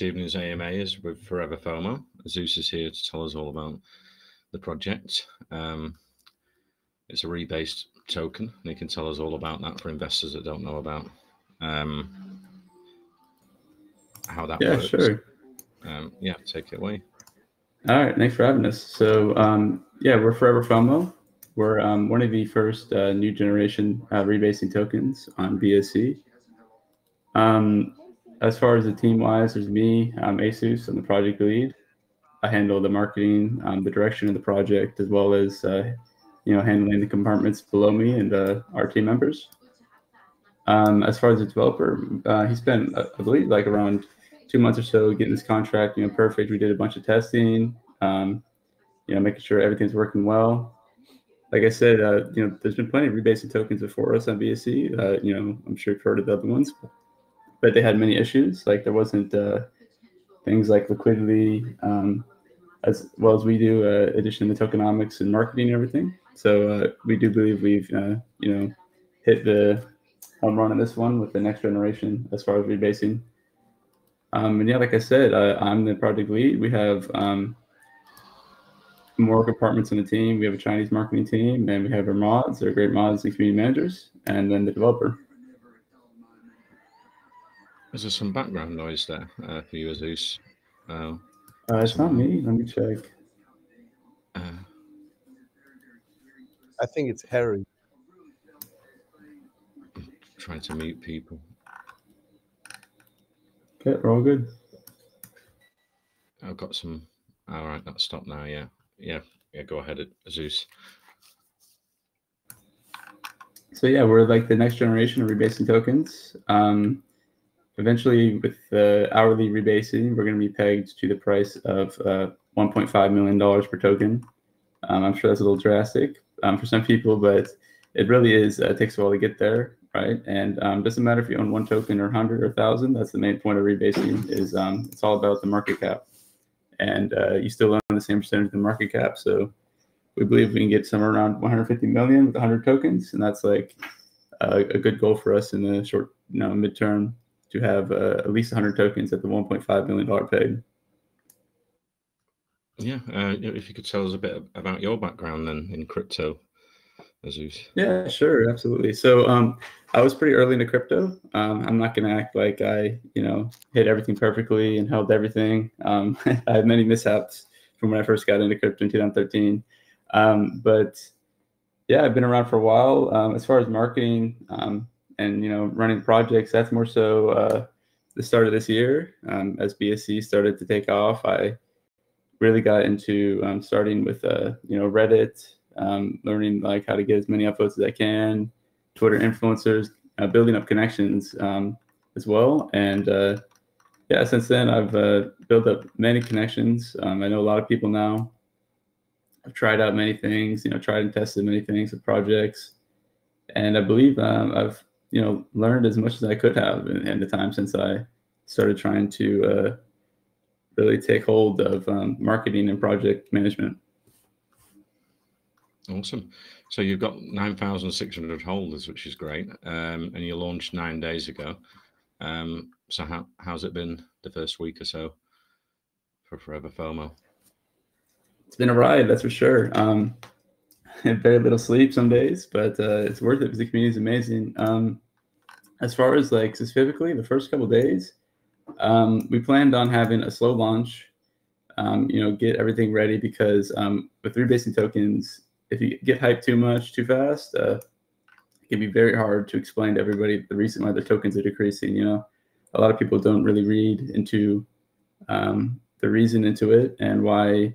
evening's AMA is with Forever FOMO. Zeus is here to tell us all about the project. It's a rebased token, and he can tell us all about that for investors that don't know about how that works. Sure. Yeah, take it away. All right, thanks for having us. So, we're Forever FOMO. We're one of the first new generation rebasing tokens on BSC. As far as the team-wise, there's me, Asus, I'm the project lead. I handle the marketing, the direction of the project, as well as handling the compartments below me and our team members. As far as the developer, he spent, I believe, like around 2 months or so getting this contract, perfect. We did a bunch of testing, making sure everything's working well. Like I said, there's been plenty of rebasing tokens before us on BSC. I'm sure you've heard of the other ones, but they had many issues. Like there wasn't things like liquidity, as well as we do, addition to tokenomics and marketing and everything. So we do believe we've, hit the home run on this one with the next generation as far as rebasing. Like I said, I'm the project lead. We have more compartments in the team. We have a Chinese marketing team, and we have our mods. They're great mods and community managers, and then the developer. Is there some background noise there for you, Zeus? It's not me. Let me check. I think it's Harry. Trying to mute people. Okay, we're all good. I've got some. All right, that's stopped now. Yeah. Go ahead, Zeus. So we're like the next generation of rebasing tokens. Eventually, with the hourly rebasing, we're going to be pegged to the price of $1.5 million per token. I'm sure that's a little drastic for some people, but it really is. It takes a while to get there, right? And it doesn't matter if you own 1 token or 100 or 1,000. That's the main point of rebasing. Is it's all about the market cap, and you still own the same percentage of the market cap. So we believe we can get somewhere around 150 million with 100 tokens, and that's like a good goal for us in the short, midterm, to have at least 100 tokens at the $1.5 million peg. Yeah, if you could tell us a bit about your background then in crypto, Zeus. Yeah, sure, absolutely. So I was pretty early into crypto. I'm not going to act like I, hit everything perfectly and held everything. I had many mishaps from when I first got into crypto in 2013. But yeah, I've been around for a while. As far as marketing and running projects, that's more so the start of this year. As BSC started to take off, I really got into starting with Reddit, learning like how to get as many upvotes as I can, Twitter influencers, building up connections as well. And since then I've built up many connections. I know a lot of people now. I've tried out many things, tried and tested many things with projects, and I believe I've learned as much as I could have in the time since I started trying to really take hold of marketing and project management. Awesome. So you've got 9,600 holders, which is great, and you launched 9 days ago. So how's it been the first week or so for Forever FOMO? It's been a ride, that's for sure. Very little sleep some days, but it's worth it because the community is amazing. As far as like specifically the first couple of days, we planned on having a slow launch, get everything ready, because with rebasing tokens, if you get hyped too much too fast, it can be very hard to explain to everybody the reason why the tokens are decreasing. A lot of people don't really read into the reason into it and why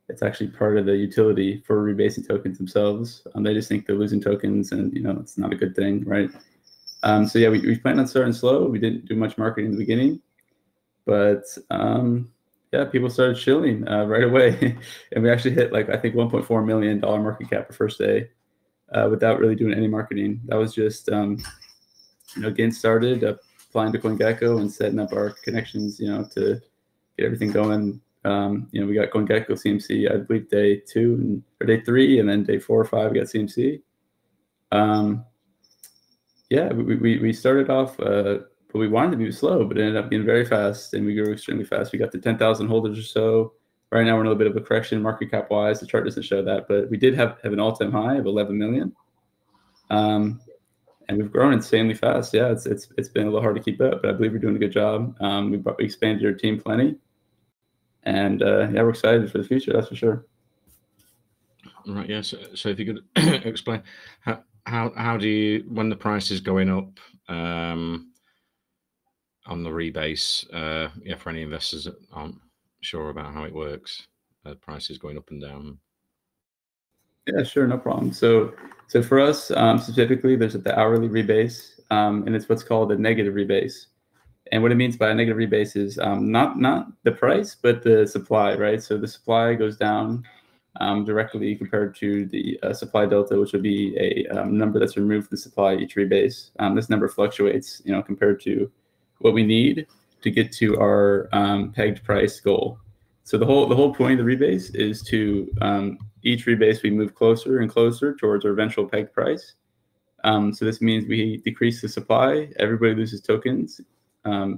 it's actually part of the utility for rebasing tokens themselves. They just think they're losing tokens, and it's not a good thing, right? So yeah, we planned on starting slow. We didn't do much marketing in the beginning, but people started shilling right away, and we actually hit like I think $1.4 million market cap the first day without really doing any marketing. That was just getting started, applying to CoinGecko and setting up our connections, to get everything going. We got CoinGecko CMC, I believe day 2 or day 3, and then day 4 or 5 we got CMC. We started off but we wanted to be slow, but it ended up getting very fast, and we grew extremely fast. We got to 10,000 holders or so. Right now, we're in a little bit of a correction market cap wise. The chart doesn't show that, but we did have an all-time high of 11 million. And we've grown insanely fast. Yeah, it's been a little hard to keep up, but I believe we're doing a good job. We expanded our team plenty, and yeah, we're excited for the future. That's for sure. Right. Yes. So if you could explain how do you, when the price is going up on the rebase, yeah, for any investors that aren't sure about how it works, price is going up and down. Yeah, sure, no problem. So for us specifically, there's the hourly rebase, and it's what's called a negative rebase. And what it means by a negative rebase is not the price, but the supply, right? So the supply goes down directly compared to the supply delta, which would be a number that's removed from the supply each rebase. This number fluctuates, compared to what we need to get to our pegged price goal. So the whole point of the rebase is to each rebase we move closer and closer towards our eventual pegged price. So this means we decrease the supply. Everybody loses tokens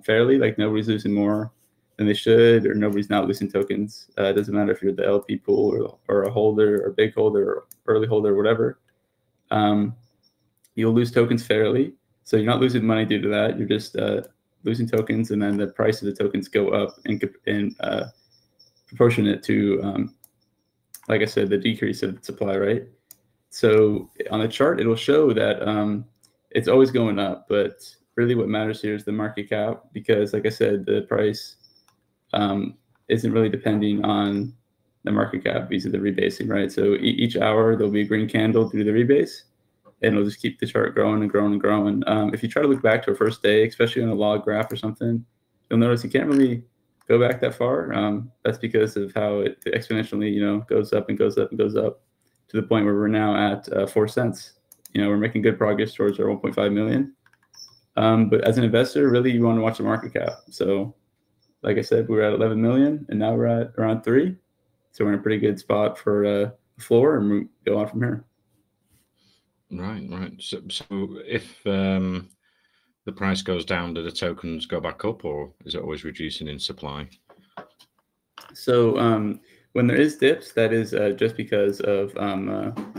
fairly, like nobody's losing more than they should, or nobody's not losing tokens. It doesn't matter if you're the LP pool or a holder or big holder or early holder or whatever. You'll lose tokens fairly. So you're not losing money due to that. You're just losing tokens, and then the price of the tokens go up in proportionate to, like I said, the decrease of supply, right? So on the chart, it'll show that it's always going up, but really what matters here is the market cap, because like I said, the price isn't really depending on the market cap because of the rebasing, right? So each hour there'll be a green candle due to the rebase, and it'll just keep the chart growing and growing and growing. If you try to look back to our first day, especially on a log graph or something, you'll notice you can't really go back that far. That's because of how it exponentially, goes up and goes up and goes up to the point where we're now at 4 cents. We're making good progress towards our 1.5 million. But as an investor, really, you want to watch the market cap. So like I said, we were at 11 million, and now we're at around 3. So we're in a pretty good spot for the floor, and we go on from here. Right. So if the price goes down, do the tokens go back up, or is it always reducing in supply? So when there is dips, that is just because of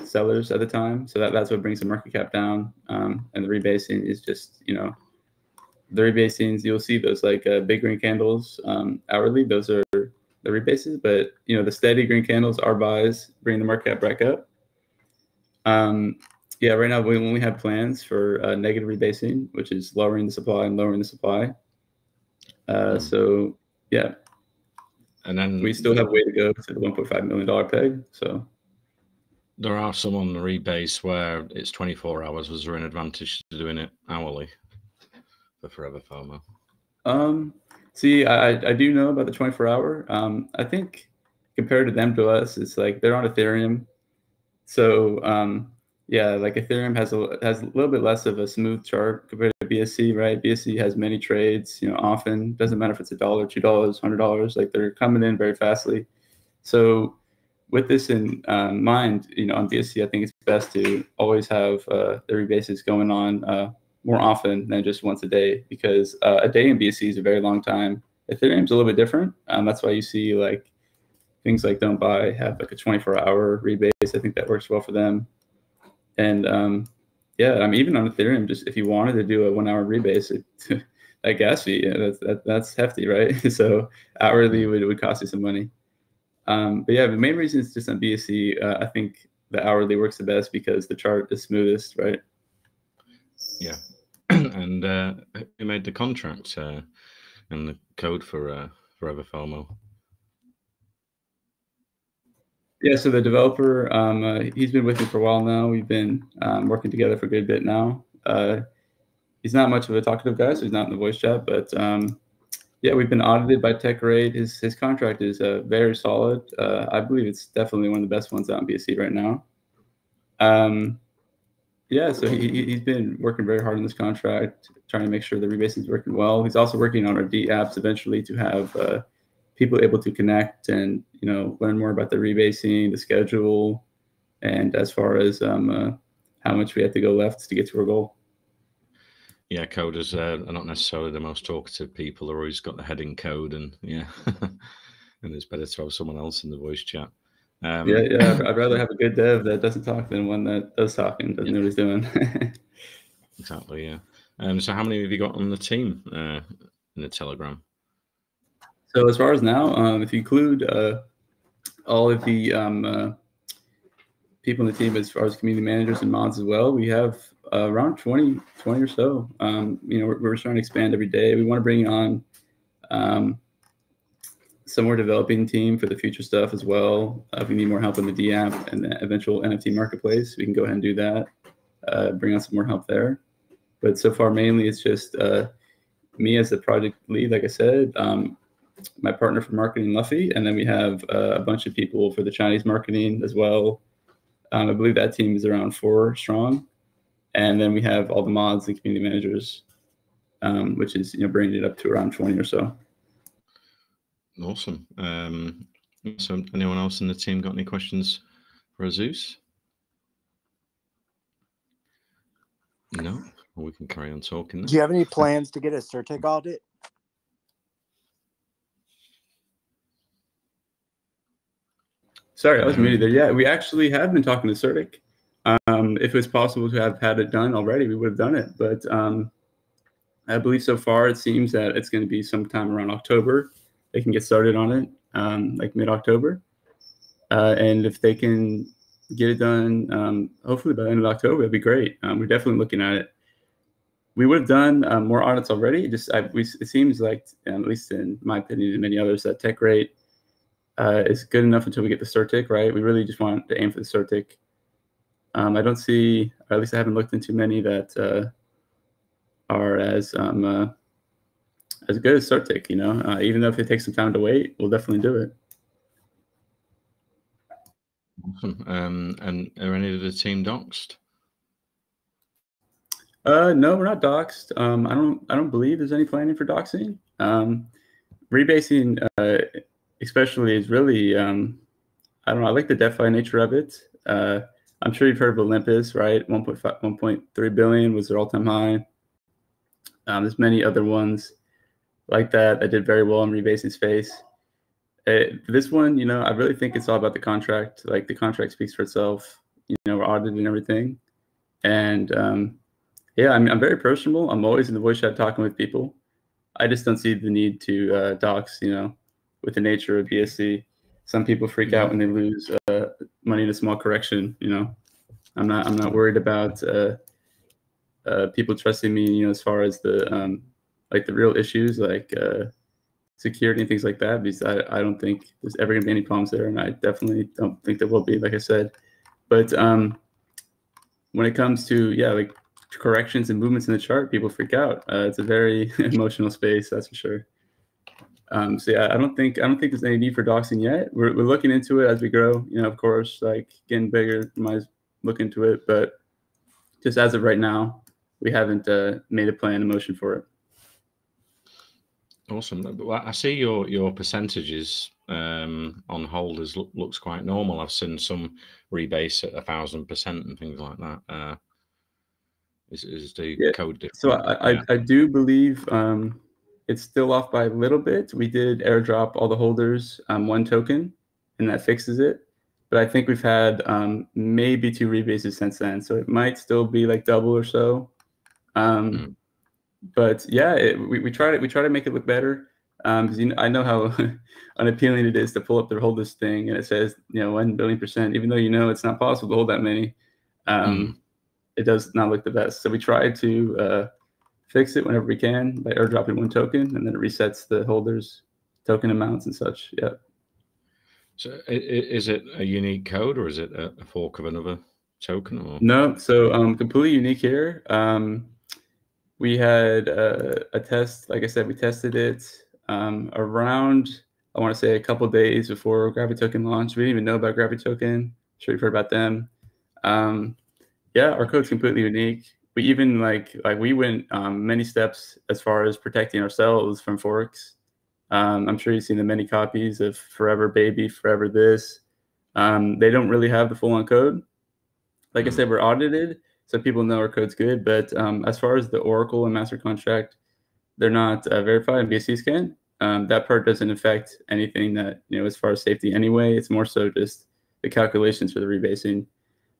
sellers at the time. So that's what brings the market cap down. And the rebasing is just, the rebasings, you'll see those like big green candles hourly. Those are the rebases, but the steady green candles are buys, bring the market cap back up. Yeah, right now we only have plans for negative rebasing, which is lowering the supply and lowering the supply. So yeah. And then we still have a way to go to the $1.5 million peg. So there are some on the rebase where it's 24 hours. Was there an advantage to doing it hourly for Forever FOMO? See, I do know about the 24-hour. I think compared to them to us, it's like they're on Ethereum. So yeah, like Ethereum has a little bit less of a smooth chart compared to BSC, right? BSC has many trades, often. Doesn't matter if it's $1, $2, $100. Like they're coming in very fastly. So with this in mind, on BSC, I think it's best to always have the rebases going on more often than just once a day, because a day in BSC is a very long time. Ethereum's a little bit different. That's why you see like things like Don't Buy have like a 24-hour rebase. I think that works well for them. And yeah, even on Ethereum, just if you wanted to do a 1-hour rebase, that gas fee, that's hefty, right? So hourly would cost you some money. But yeah, the main reason is just on BSC. I think the hourly works the best because the chart is smoothest, right? Yeah. And who made the contract and the code for Forever FOMO? Yeah, so the developer, he's been with me for a while now. We've been working together for a good bit now. He's not much of a talkative guy, so he's not in the voice chat. But yeah, we've been audited by TechRate. His contract is very solid. I believe it's definitely one of the best ones out in BSC right now. Yeah, so he's been working very hard on this contract, trying to make sure the rebasing is working well. He's also working on our D apps eventually to have people able to connect and learn more about the rebasing, the schedule, and as far as how much we have to go left to get to our goal. yeah, coders are not necessarily the most talkative people. They're always got the head in code, and yeah, and it's better to have someone else in the voice chat. Yeah. I'd rather have a good dev that doesn't talk than one that does talk and doesn't know what he's doing. Exactly. Yeah. So how many have you got on the team in the Telegram? So as far as now, if you include all of the people in the team as far as community managers and mods as well, we have around 20 or so. We're trying to expand every day. We want to bring on some more developing team for the future stuff as well. If we need more help in the DApp and the eventual NFT marketplace, we can go ahead and do that. Bring on some more help there. But so far, mainly it's just me as the project lead, like I said, my partner for marketing, Luffy, and then we have a bunch of people for the Chinese marketing as well. I believe that team is around 4 strong. And then we have all the mods and community managers, which is bringing it up to around 20 or so. Awesome. So anyone else in the team got any questions for Azus? No? Well, we can carry on talking then. Do you have any plans to get a Certic audit? Sorry, I was muted there. Yeah, we actually have been talking to Certic. If it was possible to have had it done already, we would have done it. But I believe so far it seems that it's going to be sometime around October. They can get started on it, like mid-October. And if they can get it done, hopefully by the end of October, it'd be great. We're definitely looking at it. We would have done more audits already. It seems like, at least in my opinion and many others, that TechRate is good enough until we get the Certic, right? We really just want to aim for the Certic. I don't see, or at least I haven't looked into many that are as good as Certic, even though if it takes some time to wait, we'll definitely do it. Awesome. And are any of the team doxed? No, we're not doxed. I don't believe there's any planning for doxing. Rebasing, especially, is really, I don't know. I like the DeFi nature of it. I'm sure you've heard of Olympus, right? 1.3 billion was their all-time high. There's many other ones like that did very well in rebasing space. This one, I really think it's all about the contract. Like, the contract speaks for itself. We're audited and everything. And yeah, I'm very personable. I'm always in the voice chat talking with people. I just don't see the need to dox, with the nature of BSC. Some people freak out when they lose money in a small correction. I'm not worried about people trusting me. As far as the the real issues like security and things like that, because I don't think there's ever gonna be any problems there, and I definitely don't think there will be, like I said. But when it comes to like corrections and movements in the chart, people freak out. It's a very emotional space, that's for sure. So yeah, I don't think there's any need for doxing yet. We're looking into it as we grow. Of course, like getting bigger, we might look into it. But just as of right now, we haven't made a plan in motion for it. Awesome. Well, I see your percentages on holders looks quite normal. I've seen some rebase at 1,000% and things like that. Is the code different? So I do believe it's still off by a little bit. We did airdrop all the holders 1 token, and that fixes it. But I think we've had maybe 2 rebases since then, so it might still be like double or so. But yeah, we try to make it look better, because I know how unappealing it is to pull up the holders thing and it says 1 billion%, even though it's not possible to hold that many. It does not look the best. So we try to fix it whenever we can by airdropping 1 token, and then it resets the holders' token amounts and such. Yeah. So is it a unique code, or is it a fork of another token? Or? No, so completely unique here. We had a test. Like I said, we tested it around, I want to say, a couple of days before Gravity Token launched. We didn't even know about Gravity Token. I'm sure you've heard about them. Yeah, our code's completely unique. We even we went many steps as far as protecting ourselves from forks. I'm sure you've seen the many copies of Forever Baby, Forever This. They don't really have the full-on code. Like I said, we're audited, so people know our code's good. But as far as the Oracle and master contract, they're not verified in BSC scan. That part doesn't affect anything that, as far as safety anyway. It's more so just the calculations for the rebasing.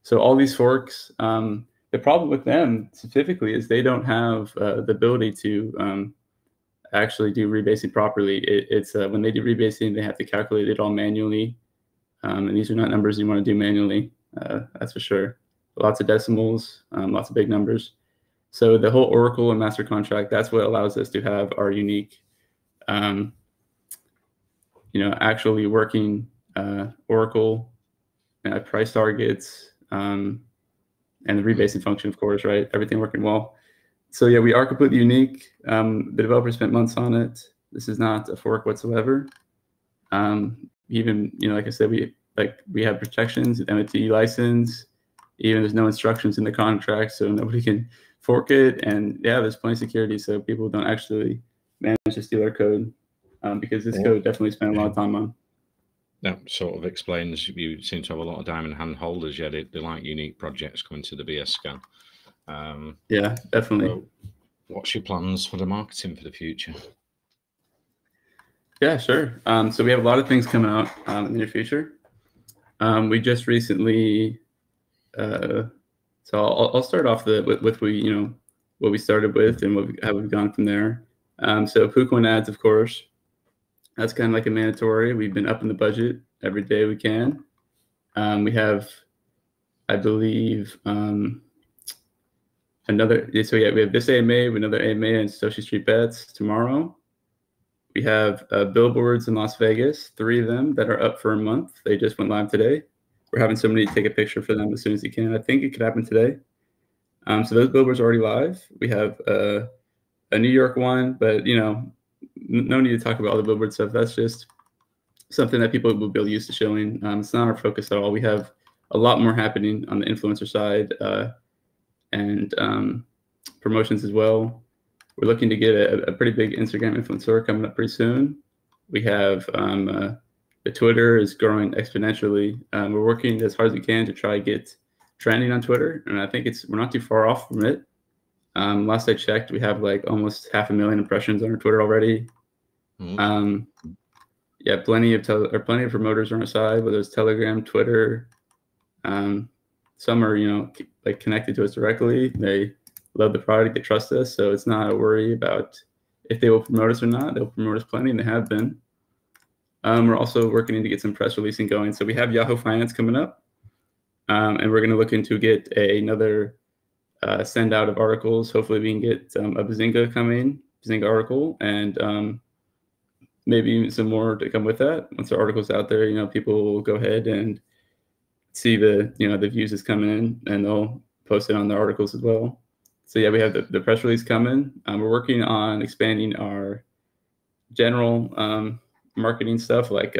So all these forks, the problem with them specifically is they don't have the ability to actually do rebasing properly. It's when they do rebasing, they have to calculate it all manually. And these are not numbers you want to do manually, that's for sure. Lots of decimals, lots of big numbers. So the whole Oracle and master contract, that's what allows us to have our unique, actually working Oracle price targets, and the rebasing function, of course, right? Everything working well. So yeah, we are completely unique. The developer spent months on it. This is not a fork whatsoever. Even, like I said, we have protections, MFT license. Even there's no instructions in the contract, so nobody can fork it. And yeah, there's plenty of security, so people don't actually manage to steal our code, because this code definitely spent a lot of time on. That sort of explains, you seem to have a lot of diamond hand holders. Yeah, they like unique projects coming to the BS scan. Yeah, definitely. So what's your plans for the marketing for the future? Yeah, sure. So we have a lot of things coming out in the near future. We just recently, so I'll start off with what we started with and how we've gone from there. So PooCoin ads, of course, that's kind of like a mandatory. We've been upping the budget every day we can. We have, I believe, we have this AMA, another AMA in Satoshi Street Bets tomorrow. We have billboards in Las Vegas, 3 of them that are up for a month. They just went live today. We're having somebody take a picture for them as soon as you can. I think it could happen today. So those billboards are already live. We have a New York one, but no need to talk about all the billboard stuff. That's just something that people will be used to showing. It's not our focus at all. We have a lot more happening on the influencer side and promotions as well. We're looking to get a pretty big Instagram influencer coming up pretty soon. We have the Twitter is growing exponentially. We're working as hard as we can to try to get trending on Twitter, and I think we're not too far off from it. Last I checked, we have like almost 500,000 impressions on our Twitter already. Yeah, plenty of promoters on our side, whether it's Telegram, Twitter. Some are connected to us directly. They love the product, they trust us, so it's not a worry about if they will promote us or not. They'll promote us plenty, and they have been. We're also working to get some press releasing going. So we have Yahoo Finance coming up, and we're going to look into get another send out of articles. Hopefully we can get a Bazinga article, and maybe some more to come with that. Once the article's out there, people will go ahead and see the views is coming in, and they'll post it on the articles as well. So yeah, we have the press release coming. We're working on expanding our general marketing stuff like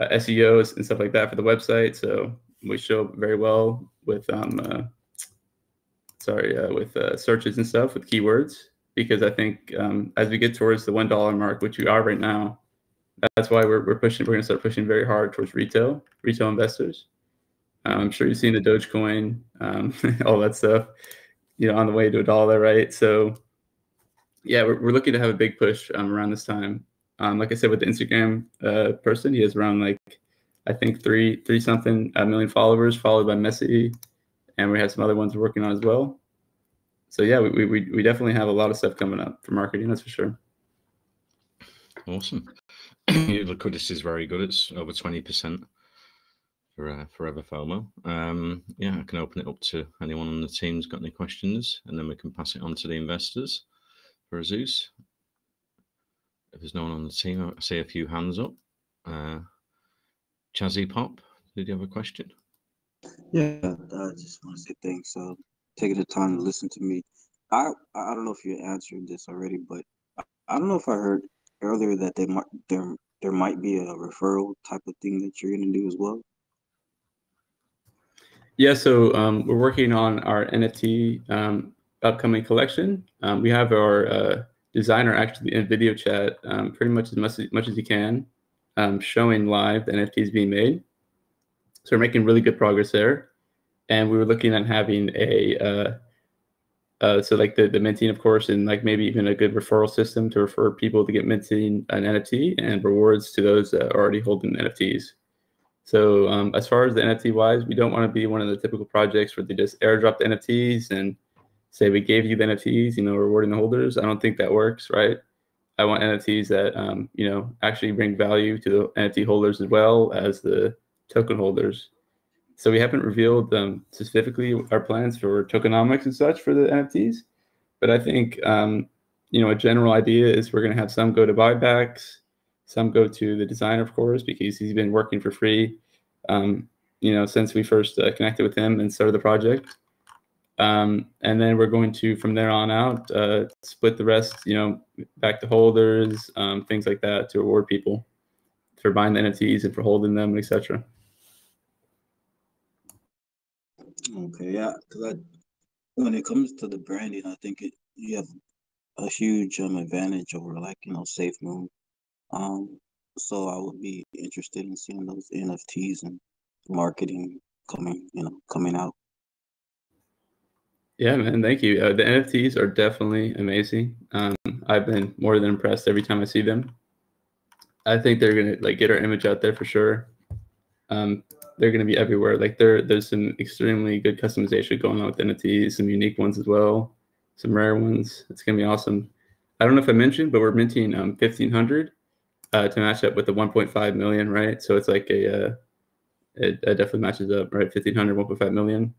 SEOs and stuff like that for the website. So we show up very well with searches and stuff with keywords, because I think as we get towards the $1 mark, which we are right now, that's why we're pushing. We're going to start pushing very hard towards retail investors. I'm sure you've seen the Dogecoin, all that stuff, on the way to $1, right? So yeah, we're looking to have a big push around this time. Like I said, with the Instagram person, he has around I think 3 something million followers, followed by Messi, and we have some other ones we're working on as well. So yeah, we definitely have a lot of stuff coming up for marketing, that's for sure. Awesome. Your liquidity is very good. It's over 20% for Forever FOMO. Yeah, I can open it up to anyone on the team who's got any questions, and then we can pass it on to the investors for Azus. If there's no one on the team, I see a few hands up. Chazzy Pop, did you have a question? Yeah, I just want to say thanks. Taking the time to listen to me. I don't know if you answered this already, but I don't know if I heard earlier that there might be a referral type of thing that you're going to do as well. Yeah, so we're working on our NFT upcoming collection. We have our designer actually in video chat pretty much as much as you can, showing live the NFTs being made. So we're making really good progress there. and we were looking at having a so like the minting, of course, and like maybe even a good referral system to refer people to get minting an NFT and rewards to those that are already holding NFTs. So as far as the NFT wise, we don't want to be one of the typical projects where they just airdrop the NFTs and say we gave you the NFTs, rewarding the holders. I don't think that works, right? I want NFTs that actually bring value to the NFT holders as well as the token holders. So we haven't revealed specifically our plans for tokenomics and such for the NFTs, but I think a general idea is we're going to have some go to buybacks, some go to the designer, of course, because he's been working for free, since we first connected with him and started the project. And then we're going to, from there on out, split the rest, back to holders, things like that, to reward people for buying the NFTs and for holding them, etc. Okay, yeah, because when it comes to the branding, I think you have a huge advantage over SafeMoon. So I would be interested in seeing those NFTs and marketing coming out. Yeah, man, thank you. The NFTs are definitely amazing. I've been more than impressed every time I see them. I think they're gonna get our image out there for sure. They're gonna be everywhere. There's some extremely good customization going on with NFTs, some unique ones as well, some rare ones. It's gonna be awesome. I don't know if I mentioned, but we're minting 1,500 to match up with the 1.5 million, right? So it's like it definitely matches up, right? 1,500, 1.5 million.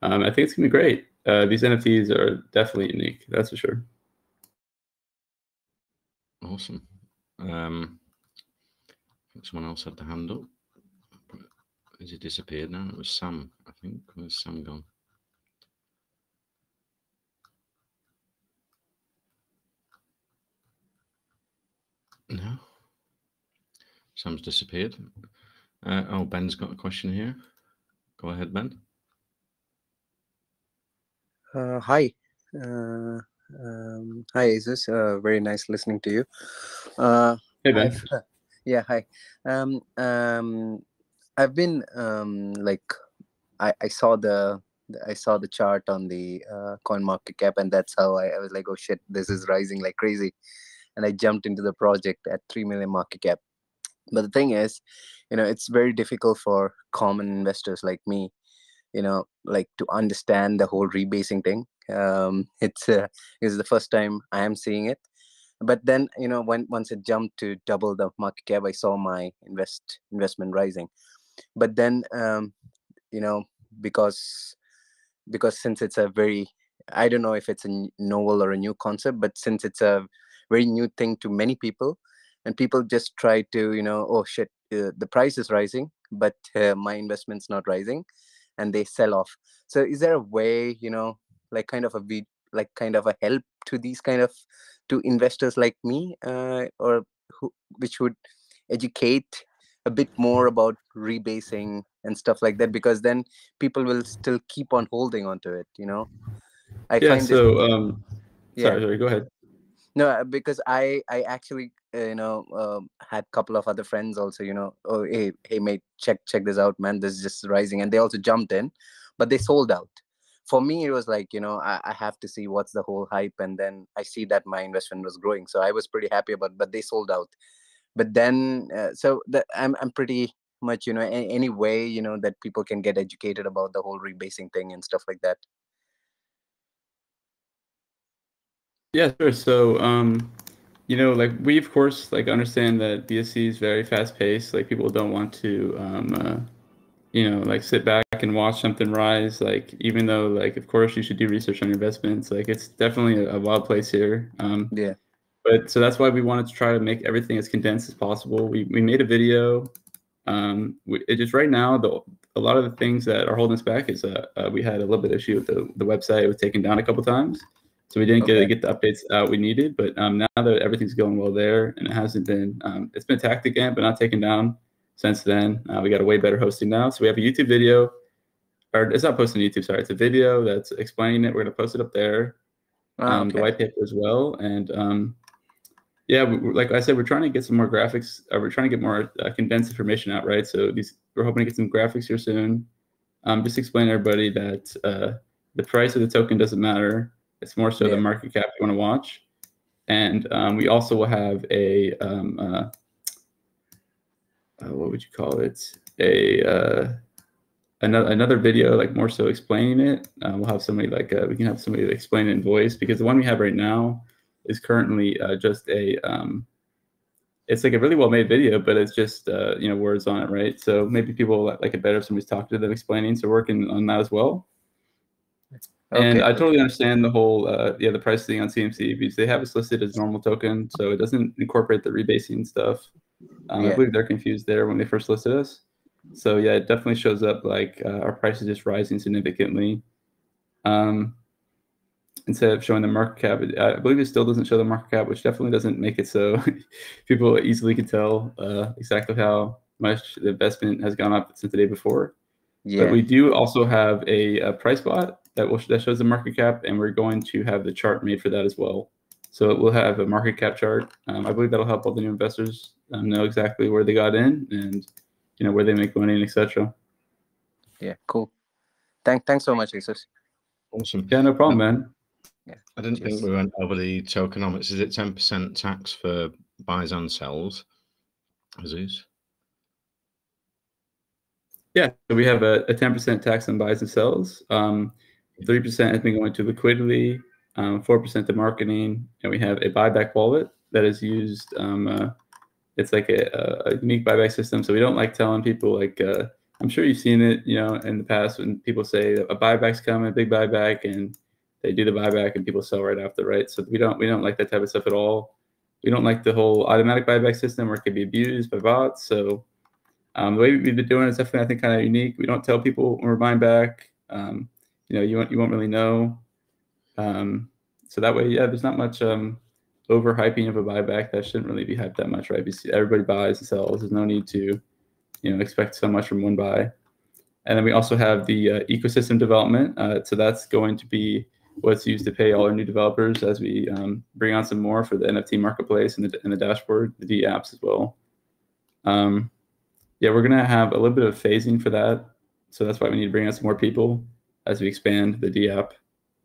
I think it's gonna be great. These NFTs are definitely unique, that's for sure. Awesome. I think someone else had the hand up. Has it disappeared now? It was Sam, I think. Where's Sam gone? No. Sam's disappeared. Ben's got a question here. Go ahead, Ben. Hi. Hi, Isis. Very nice listening to you. Hey, Ben. Yeah, hi. I've been I saw the chart on the coin market cap, and that's how I was like, oh shit, this is rising like crazy, and I jumped into the project at 3 million market cap. But the thing is, it's very difficult for common investors like me, to understand the whole rebasing thing. It's the first time I am seeing it. But then, once it jumped to double the market cap, I saw my investment rising. But then, because since it's a very, I don't know if it's a novel or a new concept, but since it's a very new thing to many people, and people just try to, oh shit, the price is rising, but my investment's not rising, and they sell off. So is there a way, kind of a help to these kind of to investors like me, or which would educate a bit more about rebasing and stuff like that, because then people will still keep on holding onto it, I find so this, sorry, go ahead. No, because I actually had a couple of other friends also, oh hey mate, check this out, man, this is just rising, and they also jumped in, but they sold out. For me, it was like, I have to see what's the whole hype, and then I see that my investment was growing, so I was pretty happy about, but they sold out. But then so that I'm pretty much, any way, that people can get educated about the whole rebasing thing and stuff like that. Yeah, sure. So we of course understand that BSC is very fast paced. Like, people don't want to sit back and watch something rise. Like, even though of course you should do research on your investments, it's definitely a wild place here. Yeah. But so that's why we wanted to try to make everything as condensed as possible. We made a video. It just right now, a lot of the things that are holding us back is we had a little bit of issue with the website. It was taken down a couple times, so we didn't get the updates out we needed. But now that everything's going well there, and it hasn't been, it's been attacked again, but not taken down since then. We got a way better hosting now, so we have a YouTube video, or it's not posted on YouTube. Sorry, it's a video that's explaining it. We're gonna post it up there, the white paper as well, and yeah, like I said, we're trying to get some more graphics. We're trying to get more condensed information out, right? So we're hoping to get some graphics here soon. Just explain to everybody that the price of the token doesn't matter. It's more so the Yeah. market cap you want to watch. And we also will have a what would you call it? Another video, like more so explaining it. We'll have somebody we can have somebody explain it in voice, because the one we have right now is currently just it's like a really well made video, but it's just words on it, right? So maybe people like it better if somebody's talking to them explaining. So working on that as well. And I totally understand the whole the pricing on CMC, because they have us listed as normal token, so it doesn't incorporate the rebasing stuff. I believe they're confused there when they first listed us. So yeah, it definitely shows up like our price is just rising significantly. Instead of showing the market cap, I believe it still doesn't show the market cap, which definitely doesn't make it so people easily can tell exactly how much the investment has gone up since the day before. Yeah. But we do also have a price bot that shows the market cap, and we're going to have the chart made for that as well. So we'll have a market cap chart. I believe that'll help all the new investors know exactly where they got in and where they make money and etc. Yeah, cool. Thanks so much, Jesus. Awesome. Yeah, no problem, man. Yeah. I didn't think we went over the tokenomics. Is it 10% tax for buys and sells? Jesus. Yeah, so we have a 10% tax on buys and sells. 3% has been going to liquidity, 4% to marketing, and we have a buyback wallet that is used. It's like a unique buyback system. So we don't like telling people, like I'm sure you've seen it, in the past when people say a buyback's coming, a big buyback, and they do the buyback and people sell right after, right? So we don't like that type of stuff at all. We don't like the whole automatic buyback system where it can be abused by bots. So the way we've been doing it is definitely, I think, kind of unique. We don't tell people when we're buying back. You won't really know. So that way, yeah, there's not much overhyping of a buyback. That shouldn't really be hyped that much, right? Because everybody buys and sells. There's no need to, expect so much from one buy. And then we also have the ecosystem development. So that's going to be what's used to pay all our new developers as we bring on some more for the NFT marketplace and the dashboard, the D apps as well. Yeah, we're gonna have a little bit of phasing for that, so that's why we need to bring on some more people as we expand the D app.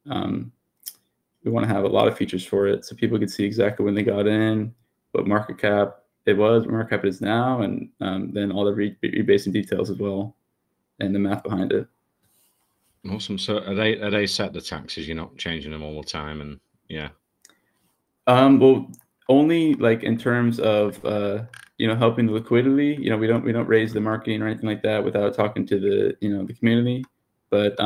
We want to have a lot of features for it, so people can see exactly when they got in, what market cap it was, what market cap it is now, and then all the rebasing details as well, and the math behind it. Awesome. So are they set the taxes? You're not changing them all the time, and yeah. Well, only like in terms of helping the liquidity. We don't raise the marketing or anything like that without talking to the the community. But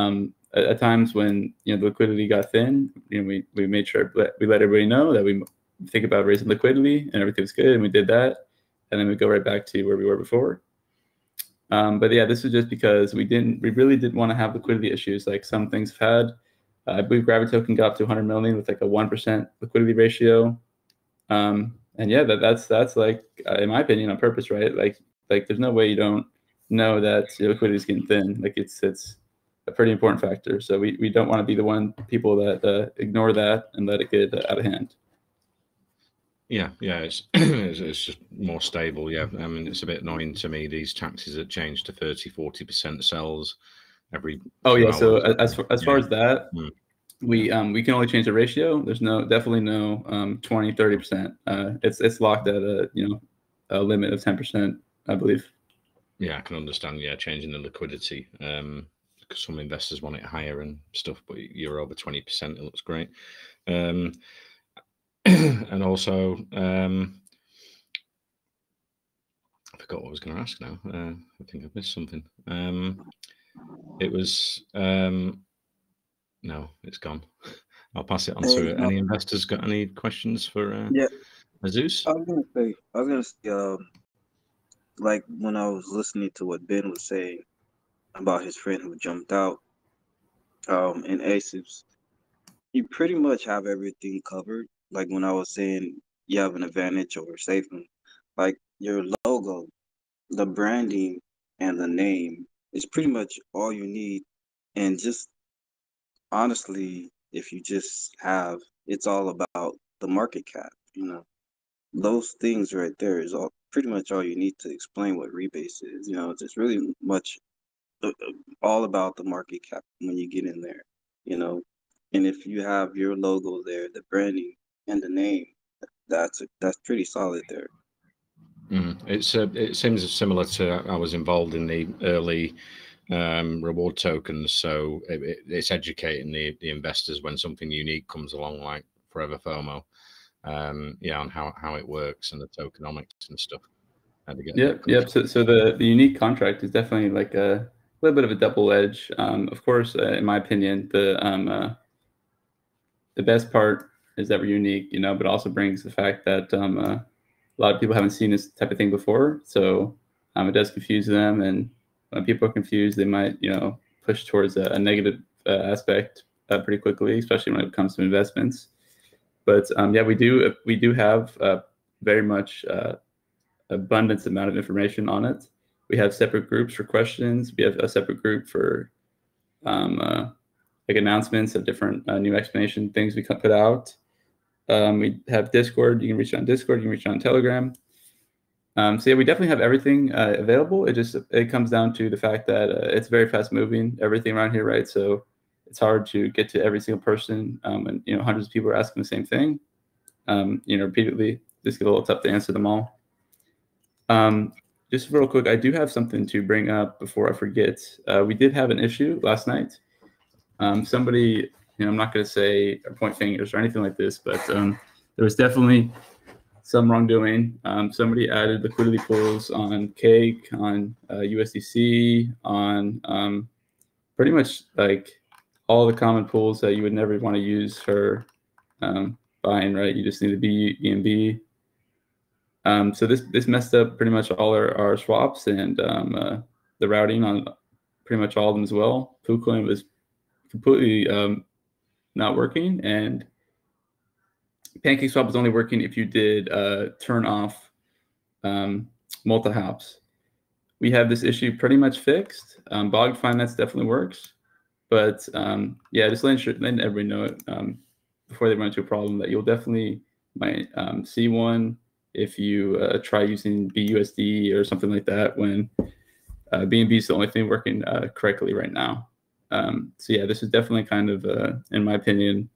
at times when the liquidity got thin, we made sure we let everybody know that we think about raising liquidity and everything's good, and we did that, and then we go right back to where we were before. But yeah, this is just because we really didn't want to have liquidity issues like some things have had. I believe Gravity Token got up to 100 million with like a 1% liquidity ratio. And yeah, that's like, in my opinion, on purpose, right? Like there's no way you don't know that your liquidity is getting thin. Like it's a pretty important factor. So we don't want to be the people that ignore that and let it get out of hand. Yeah, it's it's just more stable. Yeah, I mean, it's a bit annoying to me, these taxes that change to 30-40% sells every. Oh yeah, hours. so as far as that. We can only change the ratio. There's definitely no 20-30%. It's locked at a limit of 10%, I believe. Yeah, I can understand. Yeah, changing the liquidity because some investors want it higher and stuff, but you're over 20%. It looks great. And also, I forgot what I was going to ask now. I think I've missed something. It was. No, it's gone. I'll pass it on to any investors. Got any questions for Jesus? I was gonna say, like when I was listening to what Ben was saying about his friend who jumped out, in ASIPs, you pretty much have everything covered. Like when I was saying you have an advantage over SafeMoon, like your logo, the branding, and the name is pretty much all you need, and just honestly, if you just have, it's all about the market cap. Those things right there is all pretty much all you need to explain what Rebase is. It's really much all about the market cap when you get in there, you know. And if you have your logo there, the branding and the name, that's pretty solid there. It seems similar to I was involved in the early reward tokens, so it's educating the investors when something unique comes along, like Forever FOMO, on how it works and the tokenomics and stuff. Yep. So the unique contract is definitely like a little bit of a double edge. Of course, in my opinion, the best part is that we're unique, you know, but also brings the fact that a lot of people haven't seen this type of thing before, so it does confuse them, and when people are confused, they might, you know, push towards a negative aspect pretty quickly, especially when it comes to investments. But yeah, we do have very much abundance amount of information on it. We have separate groups for questions. We have a separate group for like announcements of different new explanation things we put out. We have Discord. You can reach out on Discord. You can reach out on Telegram. So yeah, we definitely have everything available. It comes down to the fact that it's very fast moving, everything around here, right? So it's hard to get to every single person, and you know, hundreds of people are asking the same thing, you know, repeatedly. Just get a little tough to answer them all. Just real quick, I do have something to bring up before I forget. We did have an issue last night. Somebody, you know, I'm not going to say or point fingers or anything like this, but there was definitely some wrongdoing. Somebody added liquidity pools on Cake, on USDC, on pretty much like all the common pools that you would never want to use for buying, right? You just need to be BNB. So this messed up pretty much all our swaps and the routing on pretty much all of them as well. PooCoin was completely not working, and PancakeSwap was only working if you did turn off multi-hops. We have this issue pretty much fixed. Bog Finance definitely works, but yeah, just letting everybody know it before they run into a problem that you'll definitely might see one if you try using BUSD or something like that when BNB is the only thing working correctly right now. So yeah, this is definitely kind of, in my opinion,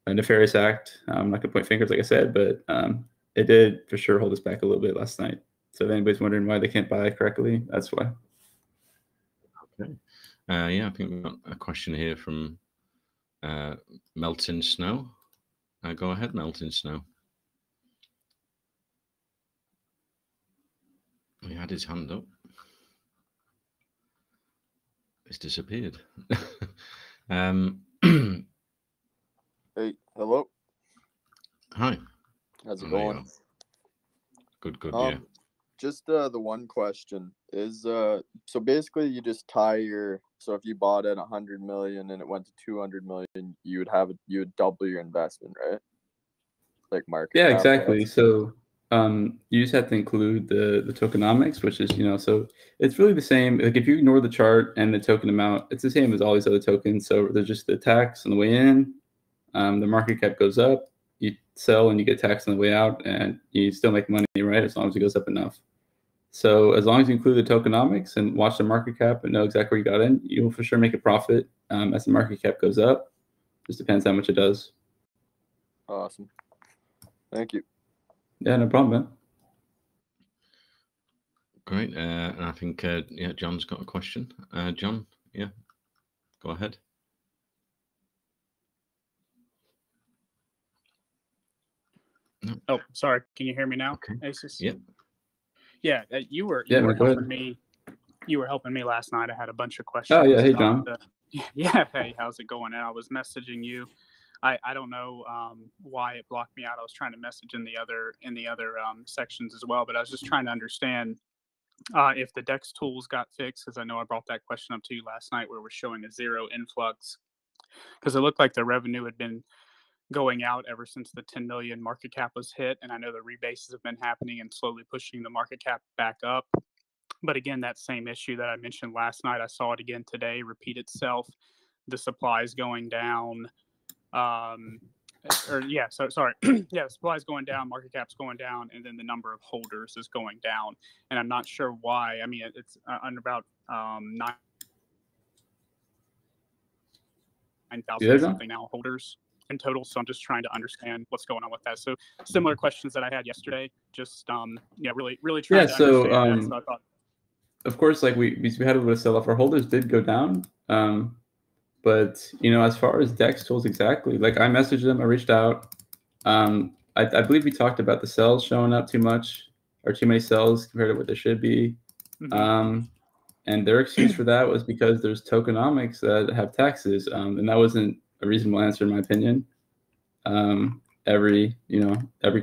a nefarious act. I'm not gonna point fingers, like I said, but it did for sure hold us back a little bit last night. So if anybody's wondering why they can't buy correctly, that's why. Okay. Yeah, I think we've got a question here from Melton Snow. Go ahead, Melton Snow. He had his hand up. It's disappeared. Hey, hello. Hi. How's it There you going? go. Good, yeah. Just the one question is so basically you just tie so if you bought at 100 million and it went to 200 million, you would double your investment, right? Like market Yeah, cap exactly. wise. So you just have to include the tokenomics, which is, you know, so it's really the same. Like if you ignore the chart and the token amount, it's the same as all these other tokens. So there's just the tax on the way in, the market cap goes up, you sell and you get taxed on the way out, and you still make money, right? As long as it goes up enough. So as long as you include the tokenomics and watch the market cap and know exactly where you got in, you'll for sure make a profit as the market cap goes up. Just depends how much it does. Awesome. Thank you. Yeah, no problem, man. Great. And I think, yeah, John's got a question. John, yeah, go ahead. No. Oh, sorry. Can you hear me now, Okay. Asus? Yep. Yeah, you were helping me. You were helping me last night. I had a bunch of questions. Oh yeah, hey John. Yeah, hey, how's it going? And I was messaging you. I don't know why it blocked me out. I was trying to message in the other sections as well, but I was just trying to understand if the DEX tools got fixed, because I know I brought that question up to you last night, where we're showing a zero influx, because it looked like the revenue had been going out ever since the 10 million market cap was hit, and I know the rebases have been happening and slowly pushing the market cap back up. But again, that same issue that I mentioned last night, I saw it again today repeat itself. The supply is going down. or yeah, so sorry, yeah, supply's going down, market cap's going down, and then the number of holders is going down, and I'm not sure why. I mean, it's under about 9,000 something now holders in total. So I'm just trying to understand what's going on with that. So similar questions that I had yesterday, just yeah, really trying to understand that. So I thought, of course, like we had a little sell off. Our holders did go down. But as far as DEX tools, exactly, like I messaged them, I reached out. I believe we talked about the cells showing up too much or too many cells compared to what there should be. And their excuse for that was because there's tokenomics that have taxes, and that wasn't a reasonable answer in my opinion. Every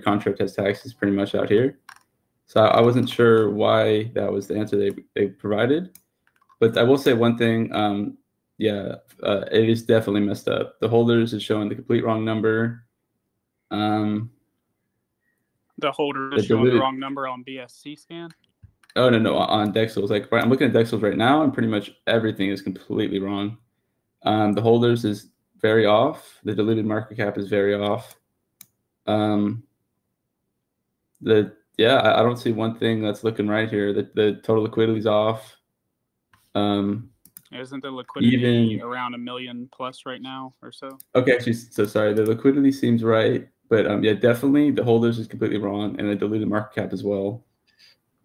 contract has taxes pretty much out here, so I wasn't sure why that was the answer they provided. But I will say one thing. It is definitely messed up. The holders is showing the complete wrong number. The holder is showing the wrong number on BSC scan. Oh no, on Dexels. Like I'm looking at Dexels right now, and pretty much everything is completely wrong. The holders is very off. The diluted market cap is very off. I don't see one thing that's looking right here. The total liquidity is off. Isn't the liquidity around 1 million plus right now or so? Okay, actually, so sorry. The liquidity seems right, but definitely the holders is completely wrong, and the diluted market cap as well.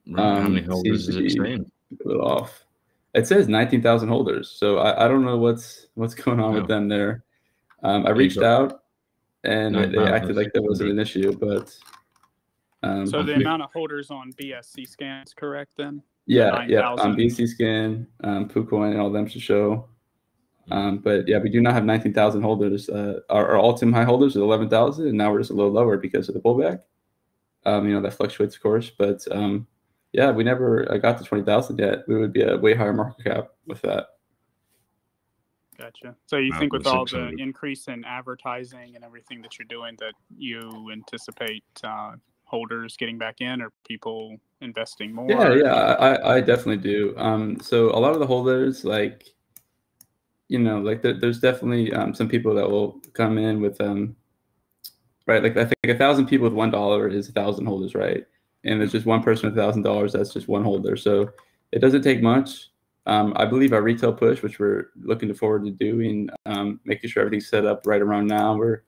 Right. How many holders is it saying? A little off. It says 19,000 holders, so I don't know what's going on with them there. I reached out, and they acted like that wasn't an issue, but. So the amount of holders on BSC scan is correct then? Yeah. On BSC scan, PooCoin, and all them should show. But yeah, we do not have 19,000 holders. Our all-time high holders is 11,000, and now we're just a little lower because of the pullback. That fluctuates, of course. But we never got to 20,000 yet. We would be a way higher market cap with that. Gotcha. So you think with all the increase in advertising and everything that you're doing that you anticipate holders getting back in or people investing more? I definitely do. So a lot of the holders, there's definitely some people that will come in with right, like I think 1,000 people with $1 is 1,000 holders, right? And there's just one person with $1,000, that's just one holder. So it doesn't take much. I believe our retail push, which we're looking forward to doing, making sure everything's set up right around now. We're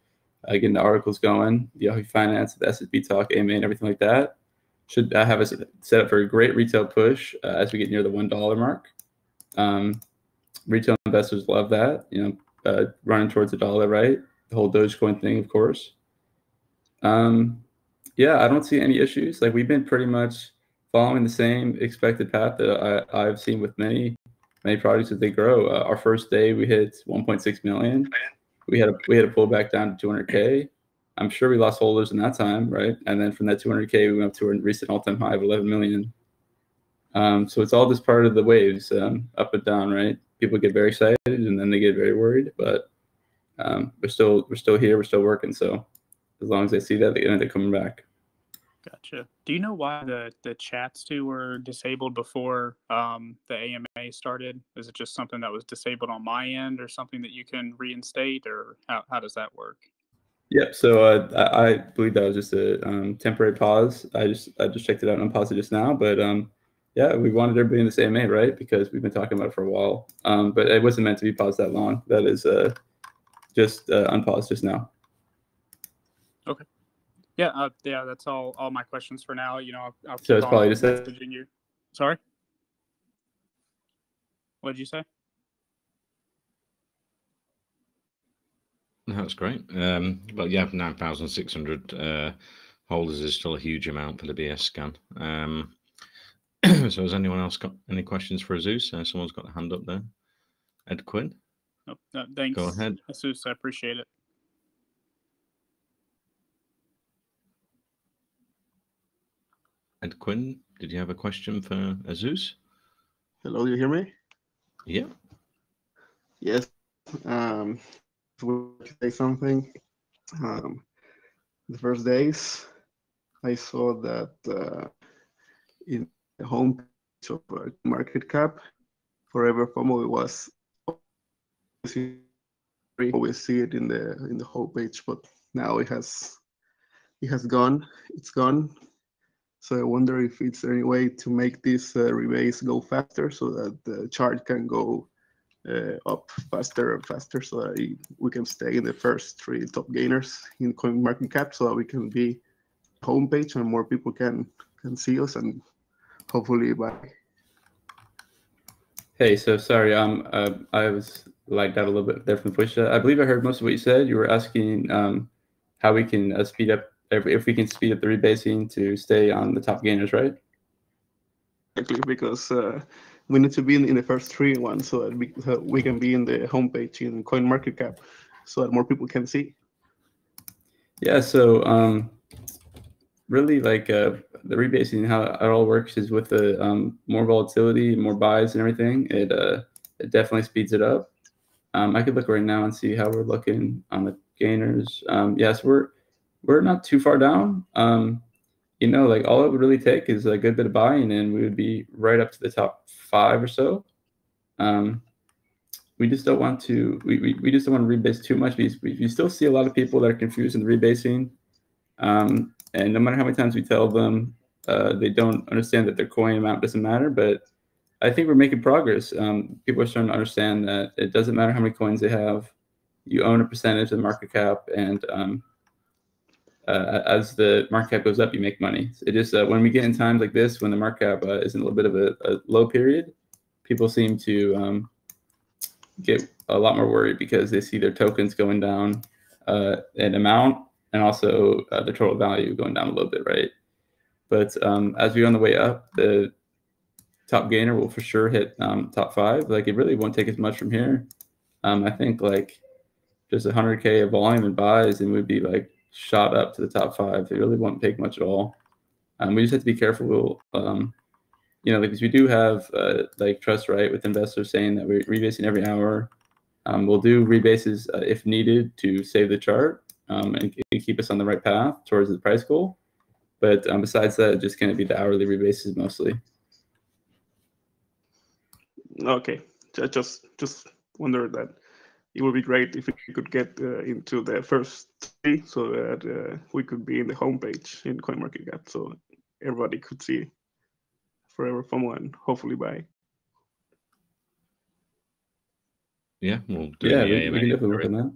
getting the articles going, the Yahoo Finance, the SSB Talk, AMA, and everything like that. Should have us set up for a great retail push as we get near the $1 mark. Retail investors love that, running towards $1, right? The whole Dogecoin thing, of course. I don't see any issues. Like we've been pretty much following the same expected path that I've seen with many projects as they grow. Our first day we hit 1.6 million. We had a pullback down to 200K. I'm sure we lost holders in that time, right? And then from that 200K, we went up to a recent all-time high of 11 million. So it's all just part of the waves, up and down, right? People get very excited and then they get very worried, but we're still here, we're still working. So as long as they see that, they end up coming back. Gotcha. Do you know why the chats too were disabled before the AMA started? Is it just something that was disabled on my end or something that you can reinstate, or how does that work? Yep. So I believe that was just a temporary pause. I just checked it out and unpaused it just now. But we wanted everybody in the same AMA, right? Because we've been talking about it for a while. But it wasn't meant to be paused that long. That is just unpaused just now. Okay. Yeah, that's all my questions for now. I'll so it's probably just messaging you. Sorry? What did you say? That's great. But yeah, 9,600 holders is still a huge amount for the BS scan. So has anyone else got any questions for Azus? Someone's got a hand up there. Ed Quinn? No, thanks. Go ahead. Azus, I appreciate it. Ed Quinn, did you have a question for Azus? Hello, do you hear me? Yeah. Yes. To say something. The first days, I saw that in the home page of market cap, Forever FOMO was always see it in the whole page, but now it has gone. It's gone. So I wonder if it's any way to make this rebase go faster so that the chart can go up faster and faster, so that we can stay in the first 3 top gainers in CoinMarketCap, so that we can be homepage and more people can see us and hopefully buy. Hey, so sorry, I was lagged out a little bit there from Pusha. I believe I heard most of what you said. You were asking how we can speed up, if we can speed up the rebasing to stay on the top gainers, right? Exactly, because we need to be in the first 3 ones so that we can be in the homepage in CoinMarketCap, so that more people can see. Yeah, so really, like the rebasing, how it all works is with the more volatility, more buys and everything, it definitely speeds it up. I could look right now and see how we're looking on the gainers. Yes, we're not too far down. You know, like all it would really take is a good bit of buying and we would be right up to the top 5 or so. We just don't want to, we just don't want to rebase too much because you still see a lot of people that are confused in the rebasing. And no matter how many times we tell them, they don't understand that their coin amount doesn't matter. But I think we're making progress. People are starting to understand that it doesn't matter how many coins they have. You own a percentage of the market cap, and as the market cap goes up, you make money. It just when we get in times like this, when the market cap is in a little bit of a low period, people seem to get a lot more worried because they see their tokens going down in amount, and also the total value going down a little bit, right? But as we're on the way up, the top gainer will for sure hit top 5. Like it really won't take as much from here. I think like just 100K of volume and buys, and we'd be like shot up to the top 5. It really won't take much at all. We just have to be careful. You know, because we do have like trust right with investors saying that we're rebasing every hour. We'll do rebases if needed to save the chart and keep us on the right path towards the price goal. But besides that, it's just going to be the hourly rebases mostly. Okay, just wonder that it would be great if we could get into the first 3 so that we could be in the homepage in CoinMarketCap, so everybody could see Forever FOMO and hopefully buy. Yeah, we'll do Yeah, the we AMA can definitely work on that.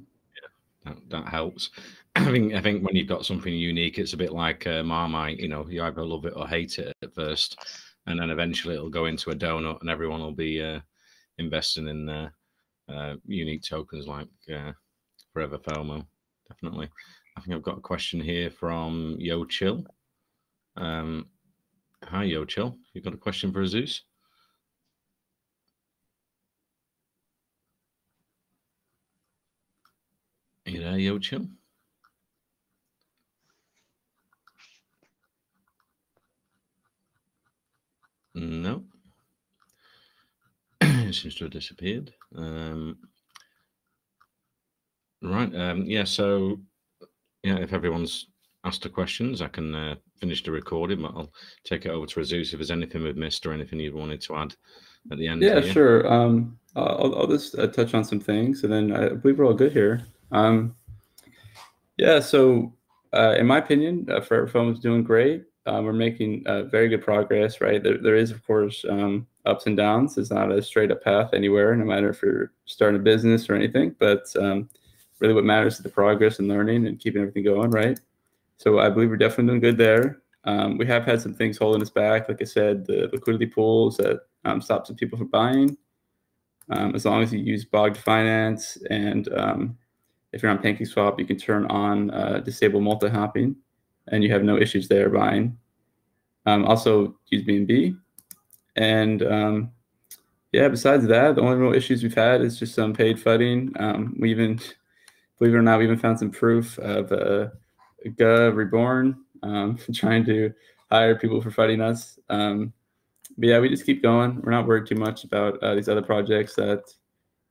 Yeah, that helps. I think when you've got something unique, it's a bit like Marmite. You know, you either love it or hate it at first, and then eventually it'll go into a donut, and everyone will be investing in unique tokens like Forever FOMO. Definitely. I think I've got a question here from Yo Chill. Hi, Yo Chill. You got a question for Zeus? Are you there, Yo Chill? No. It seems to have disappeared. Right. Yeah. So, yeah, if everyone's asked the questions, I can finish the recording, but I'll take it over to Zeus if there's anything we've missed or anything you wanted to add at the end. Yeah, here. sure. I'll just touch on some things, and then I believe we're all good here. Yeah, so in my opinion, Forever FOMO is doing great. We're making very good progress, right? There is, of course, ups and downs. It's not a straight up path anywhere, no matter if you're starting a business or anything. But really what matters is the progress and learning and keeping everything going, right? So I believe we're definitely doing good there. We have had some things holding us back. Like I said, the liquidity pools that stop some people from buying. As long as you use Bog Finance and if you're on PancakeSwap, you can turn on disable multi-hopping, and you have no issues there buying. Also use BNB. And yeah, besides that, the only real issues we've had is just some paid FUDing. We even, believe it or not, we even found some proof of GA Reborn trying to hire people for FUDing us. But yeah, we just keep going. We're not worried too much about these other projects that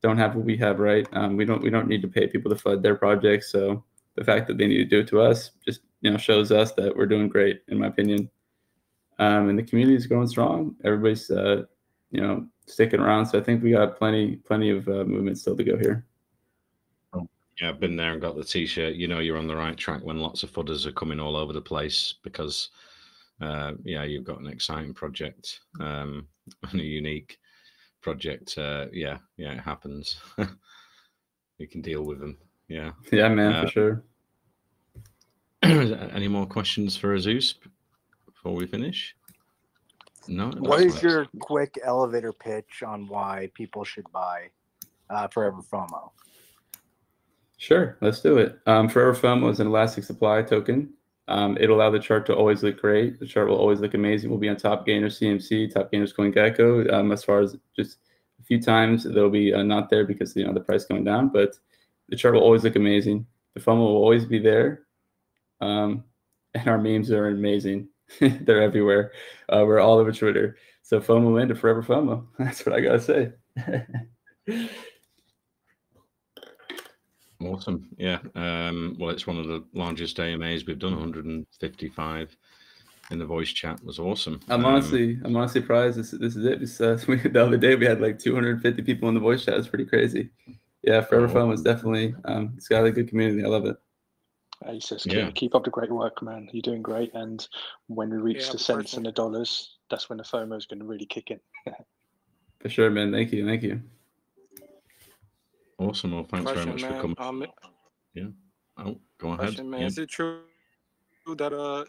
don't have what we have, right? We don't need to pay people to FUD their projects. So the fact that they need to do it to us just shows us that we're doing great, in my opinion. And the community is growing strong. Everybody's sticking around. So I think we got plenty of movement still to go here. Yeah, I've been there and got the T-shirt. You know, you're on the right track when lots of fudders are coming all over the place because, yeah, you've got an exciting project and a unique project. Yeah, it happens. You can deal with them. Yeah. Yeah, man, for sure. Any more questions for Azus before we finish? No. What is your quick elevator pitch on why people should buy Forever FOMO? Sure, let's do it. Forever FOMO is an elastic supply token. It'll allow the chart to always look great. The chart will always look amazing. We'll be on Top Gainers CMC, Top Gainers CoinGecko. As far as just a few times, they'll be not there because the price going down, but the chart will always look amazing. The FOMO will always be there. And our memes are amazing. They're everywhere. We're all over Twitter. So FOMO into Forever FOMO. That's what I gotta say. Awesome. Yeah. Well, it's one of the largest AMAs. We've done 155 in the voice chat. Was awesome. I'm honestly surprised. This is it. The other day we had like 250 people in the voice chat. It's pretty crazy. Yeah, Forever FOMO is definitely. It's got a good community. I love it. Keep up the great work, man. You're doing great. And when we reach the cents and the dollars, that's when the FOMO is going to really kick in. For sure, man. Thank you. Thank you. Awesome. Well, thanks very much for coming. Yeah. Oh, go ahead. Man. Yeah. Is it true that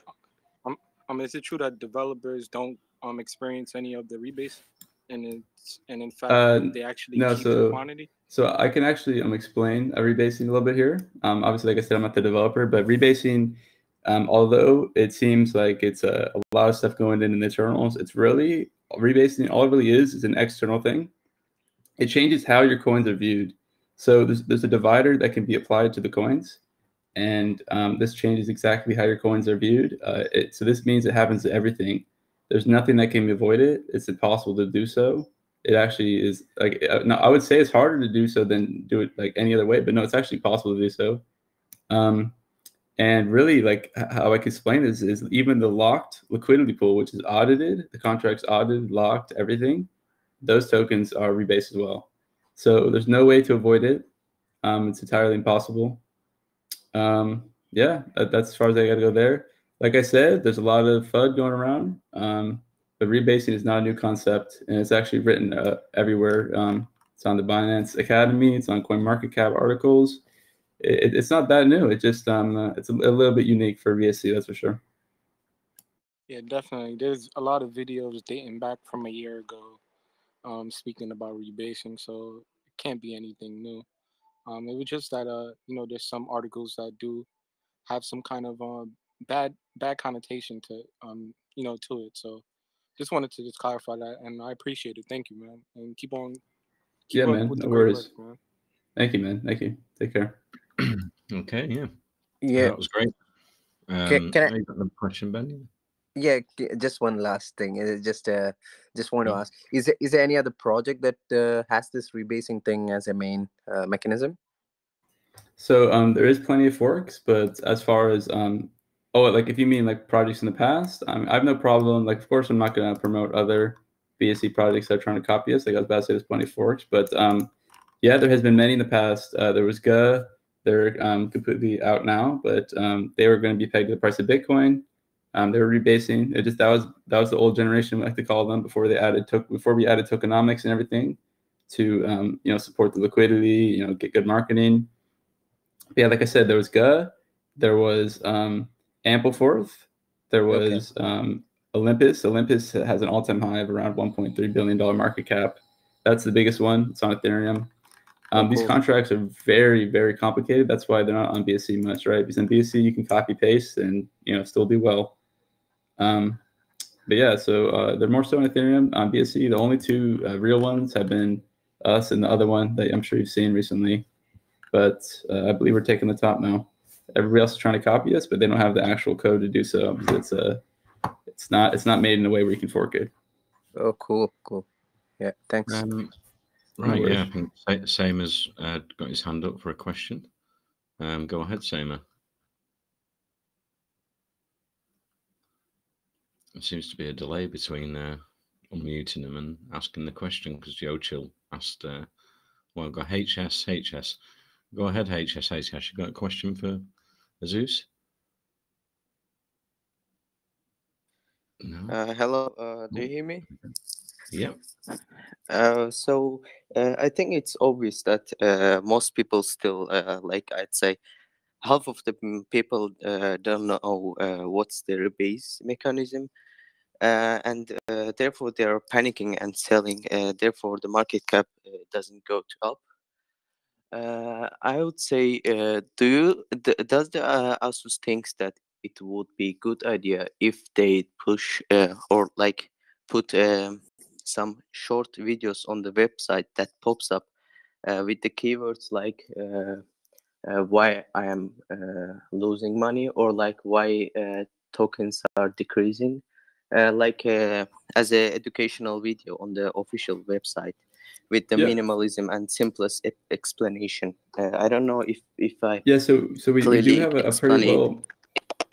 is it true that developers don't experience any of the rebates, and in fact they actually keep the quantity? So I can actually explain rebasing a little bit here. Obviously, like I said, I'm not the developer, but rebasing, although it seems like it's a lot of stuff going in the internals, it's really rebasing. All it really is an external thing. It changes how your coins are viewed. So there's a divider that can be applied to the coins, and this changes exactly how your coins are viewed. So this means it happens to everything. There's nothing that can avoid it. It's impossible to do so. It actually is like, no, I would say it's harder to do so than do it like any other way, but no, it's actually possible to do so. And really, like how I can explain this is even the locked liquidity pool, which is audited, the contract's audited, locked, everything, those tokens are rebased as well. So there's no way to avoid it. It's entirely impossible. Yeah, that's as far as I got to go there. Like I said, there's a lot of FUD going around. But rebasing is not a new concept, and it's actually written everywhere. It's on the Binance Academy. It's on CoinMarketCap articles. It's not that new. It just it's a little bit unique for BSC, that's for sure. Yeah, definitely. There's a lot of videos dating back from a year ago, speaking about rebasing, so it can't be anything new. It was just that there's some articles that do have some kind of bad connotation to to it. So just wanted to just clarify that, and I appreciate it. Thank you, man, and keep on. Yeah, man. No worries. Work, man. Thank you, man. Thank you. Take care. Okay. Yeah. Yeah. That was great. Can I? You got a question, Ben? Yeah, just one last thing. Just want to ask: is there any other project that has this rebasing thing as a main mechanism? So there is plenty of forks, but as far as like if you mean like projects in the past, I have no problem. Like, of course, I'm not going to promote other BSC projects that are trying to copy us. Like I was about to say, there's plenty of forks, but yeah, there has been many in the past. There was GA. They're completely out now, but they were going to be pegged to the price of Bitcoin. They were rebasing. It just that was the old generation, I like to call them, before we added tokenomics and everything to support the liquidity, get good marketing. But yeah, like I said, there was GA, there was Ampleforth, there was Olympus. Olympus has an all-time high of around $1.3 billion market cap. That's the biggest one. It's on Ethereum. These contracts are very, very complicated. That's why they're not on BSC much, right? Because in BSC you can copy paste and still do well. But yeah, so they're more so on Ethereum. On BSC, the only two real ones have been us and the other one that I'm sure you've seen recently. But I believe we're taking the top now. Everybody else is trying to copy us, but they don't have the actual code to do so. It's not made in a way where you can fork it. Oh, cool. Yeah, thanks. Right, yeah, I think Samer's got his hand up for a question. Go ahead, Samer. There seems to be a delay between unmuting him and asking the question because Joe Chill asked, well, I've got HS. Go ahead, HSA Cash. You got a question for Azus? No. Hello, do you hear me? Yeah. I think it's obvious that most people still, like I'd say, half of the people don't know what's the rebase mechanism, and therefore they are panicking and selling. Therefore, the market cap doesn't go up. I would say, does the ASUS thinks that it would be good idea if they push or like put some short videos on the website that pops up with the keywords like why I am losing money, or like why tokens are decreasing, as a educational video on the official website with the minimalism and simplest explanation. I don't know if I so we do have a pretty it. well.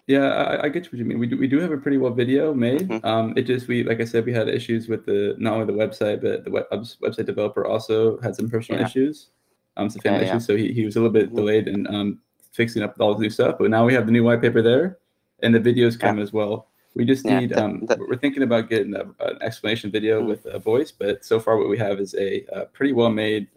Yeah, I get what you mean. We do have a pretty well video made. It just like I said, we had issues with not only the website, but the website developer also had some personal issues, some family issues. So he was a little bit delayed in fixing up all the new stuff. But now we have the new white paper there, and the videos come as well. We just need. We're thinking about getting an explanation video with a voice, but so far what we have is a pretty well made.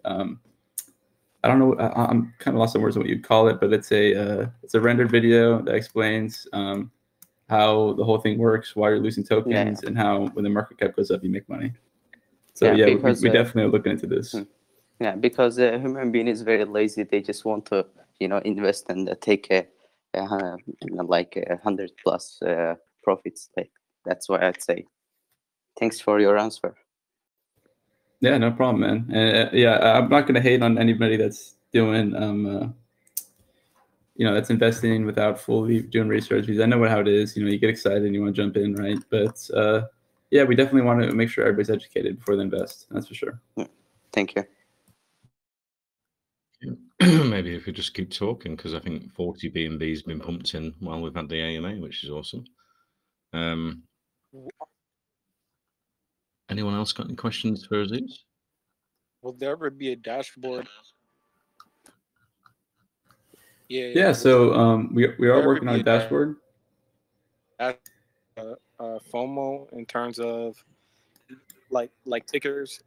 I don't know. I'm kind of lost on words on what you'd call it, but it's a rendered video that explains how the whole thing works, why you're losing tokens, and how when the market cap goes up, you make money. So because, we definitely are looking into this. Yeah, because a human being is very lazy. They just want to, invest and take like 100+ profits. Like that's why I'd say. Thanks for your answer. Yeah, no problem, man. And I'm not going to hate on anybody that's doing, that's investing without fully doing research, because I know how it is. You get excited and you want to jump in, right? But we definitely want to make sure everybody's educated before they invest. That's for sure. Thank you. Maybe if we just keep talking, because I think 40 BNB has been pumped in while we've had the AMA, which is awesome. Anyone else got any questions for Azus? Will there ever be a dashboard? Yeah. So we are working on a dashboard. FOMO in terms of like tickers,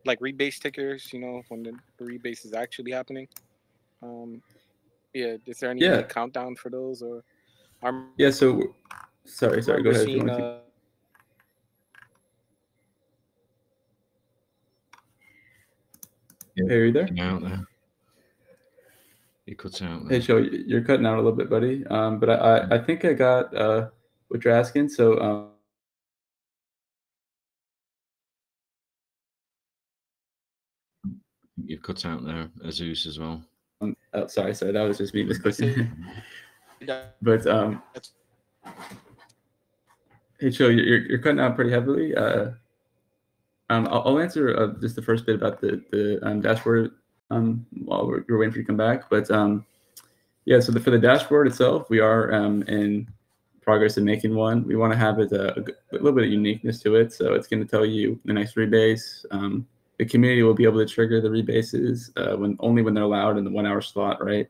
like rebase tickers. When the rebase is actually happening. Is there any countdown for those or? So sorry. Go ahead. Hey, are you there? Out there. You cut out there. Hey, Joe, you're cutting out a little bit, buddy. But I think I got what you're asking. So you've cut out there, Azus, as well. Sorry, that was just me misclicking. But hey, Joe, you're cutting out pretty heavily. I'll answer just the first bit about the dashboard while we're waiting for you to come back. But so for the dashboard itself, we are in progress in making one. We want to have it a little bit of uniqueness to it. So it's going to tell you the next rebase. The community will be able to trigger the rebases only when they're allowed in the 1 hour slot, right?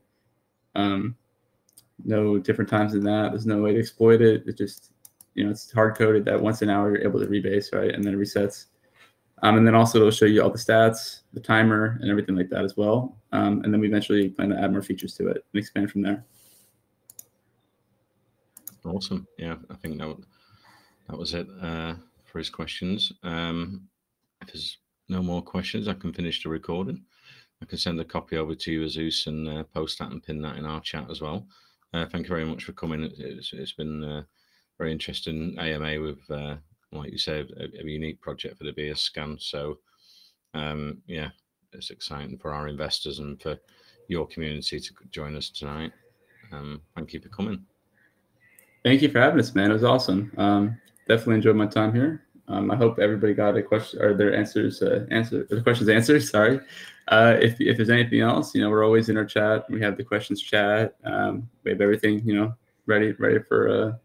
No different times than that. There's no way to exploit it. It just, it's hard coded that once an hour you're able to rebase, right? And then it resets. And then also it'll show you all the stats, the timer, and everything like that as well. And then we eventually plan to add more features to it and expand from there. Awesome. Yeah, I think that was it for his questions. If there's no more questions, I can finish the recording. I can send a copy over to you, Azus, and post that and pin that in our chat as well. Thank you very much for coming. It's been very interesting AMA with, like you said, a unique project for the BS scan. So, it's exciting for our investors and for your community to join us tonight. Thank you for coming. Thank you for having us, man. It was awesome. Definitely enjoyed my time here. I hope everybody got a question or their questions answered. Sorry. If there's anything else, we're always in our chat. We have the questions chat. We have everything, ready for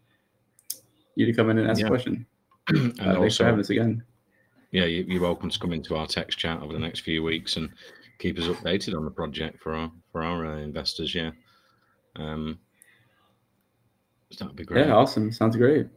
you to come in and ask a question. Thanks for having us again. Yeah, you're welcome to come into our text chat over the next few weeks and keep us updated on the project for our investors. Yeah, that'd be great. Yeah, awesome. Sounds great.